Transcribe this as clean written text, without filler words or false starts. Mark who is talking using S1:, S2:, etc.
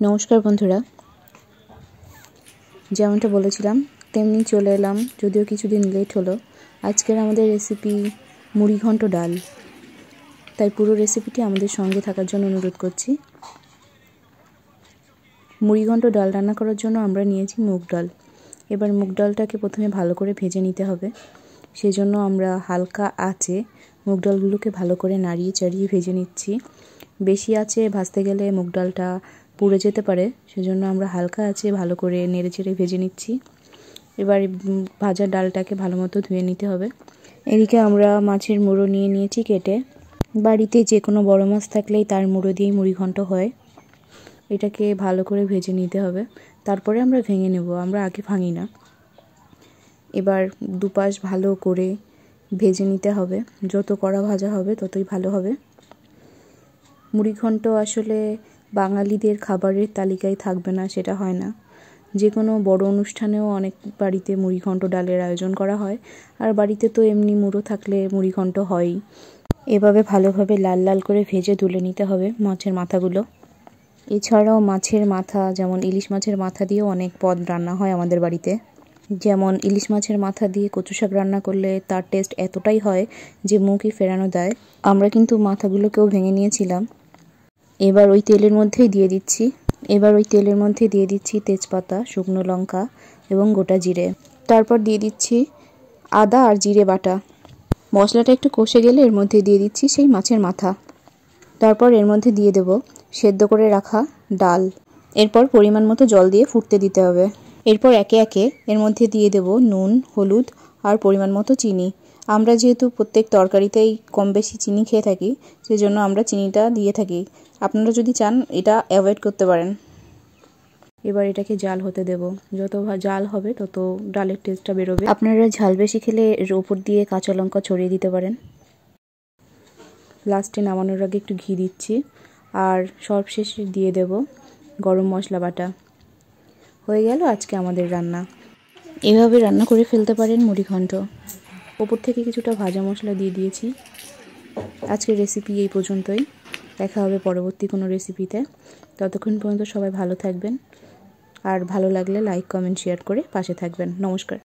S1: নমস্কার বন্ধুরা, যেমনটা বলেছিলাম তেমনি চলে এলাম, যদিও কিছুদিন লেট হলো। আজকের আমাদের রেসিপি মুড়ি ঘন্ট ডাল। তাই পুরো রেসিপিটি আমাদের সঙ্গে থাকার জন্য অনুরোধ করছি। মুড়ি ঘন্ট ডাল রান্না করার জন্য আমরা নিয়েছি মুগ ডাল। এবার মুগ ডালটাকে প্রথমে ভালো করে ভেজে নিতে হবে। সেজন্য আমরা হালকা আঁচে মুগ ডালগুলোকে ভালো করে নাড়িয়ে চাড়িয়ে ভেজে নিচ্ছি। বেশি আঁচে ভাজতে গেলে মুগ ডালটা পুড়ে যেতে পারে, সেজন্য আমরা হালকা আঁচে ভালো করে নেড়ে চেড়ে ভেজে নিচ্ছি। এবার ভাজা ডালটাকে ভালো মতো ধুয়ে নিতে হবে। এদিকে আমরা মাছের মুড়ো নিয়ে নিয়েছি কেটে। বাড়িতে যে কোনো বড় মাছ থাকলেই তার মুড়ো দিয়েই মুড়ি ঘন্ট হয়। এটাকে ভালো করে ভেজে নিতে হবে, তারপরে আমরা ভেঙে নেব, আমরা আগে ভাঙি না। এবার দুপাশ ভালো করে ভেজে নিতে হবে, যত কড়া ভাজা হবে ততই ভালো হবে। মুড়ি ঘন্ট আসলে বাঙালিদের খাবারের তালিকায় থাকবে না সেটা হয় না। যে কোনো বড় অনুষ্ঠানেও অনেক বাড়িতে মুড়ি ঘন্ট ডালের আয়োজন করা হয়, আর বাড়িতে তো এমনি মুড়ো থাকলে মুড়ি ঘন্ট হয়ই। এভাবে ভালোভাবে লাল লাল করে ভেজে তুলে নিতে হবে মাছের মাথাগুলো। এছাড়াও মাছের মাথা, যেমন ইলিশ মাছের মাথা দিয়েও অনেক পদ রান্না হয় আমাদের বাড়িতে। যেমন ইলিশ মাছের মাথা দিয়ে কচু শাক রান্না করলে তার টেস্ট এতটাই হয় যে মুখই ফেরানো দেয়। আমরা কিন্তু মাথাগুলোকেও ভেঙে নিয়েছিলাম। এবার ওই তেলের মধ্যেই দিয়ে দিচ্ছি তেজপাতা, শুকনো লঙ্কা এবং গোটা জিরে। তারপর দিয়ে দিচ্ছি আদা আর জিরে বাটা। মশলাটা একটু কষে গেলে এর মধ্যে দিয়ে দিচ্ছি সেই মাছের মাথা। তারপর এর মধ্যে দিয়ে দেব সেদ্ধ করে রাখা ডাল। এরপর পরিমাণ মতো জল দিয়ে ফুটতে দিতে হবে। এরপর একে একে এর মধ্যে দিয়ে দেব নুন, হলুদ আর পরিমাণ মতো চিনি। আমরা যেহেতু প্রত্যেক তরকারিতেই কম বেশি চিনি খেয়ে থাকি, সেজন্য আমরা চিনিটা দিয়ে থাকি। আপনারা যদি চান এটা অ্যাভয়েড করতে পারেন। এবার এটাকে জাল হতে দেব। যত জাল হবে তত ডালের টেস্টটা বেরোবে। আপনারা ঝাল বেশি খেলে এর ওপর দিয়ে কাঁচা লঙ্কা ছড়িয়ে দিতে পারেন। লাস্টে নামানোর আগে একটু ঘি দিচ্ছি, আর সবশেষে দিয়ে দেব গরম মশলা বাটা। হয়ে গেল আজকে আমাদের রান্না। এভাবে রান্না করে ফেলতে পারেন মুড়ি ঘন্ট। ওপর থেকে কিছুটা ভাজা মশলা দিয়ে দিয়েছি। আজকের রেসিপি এই পর্যন্তই। দেখা হবে পরবর্তী কোনো রেসিপিতে। ততক্ষণ পর্যন্ত সবাই ভালো থাকবেন, আর ভালো লাগলে লাইক, কমেন্ট, শেয়ার করে পাশে থাকবেন। নমস্কার।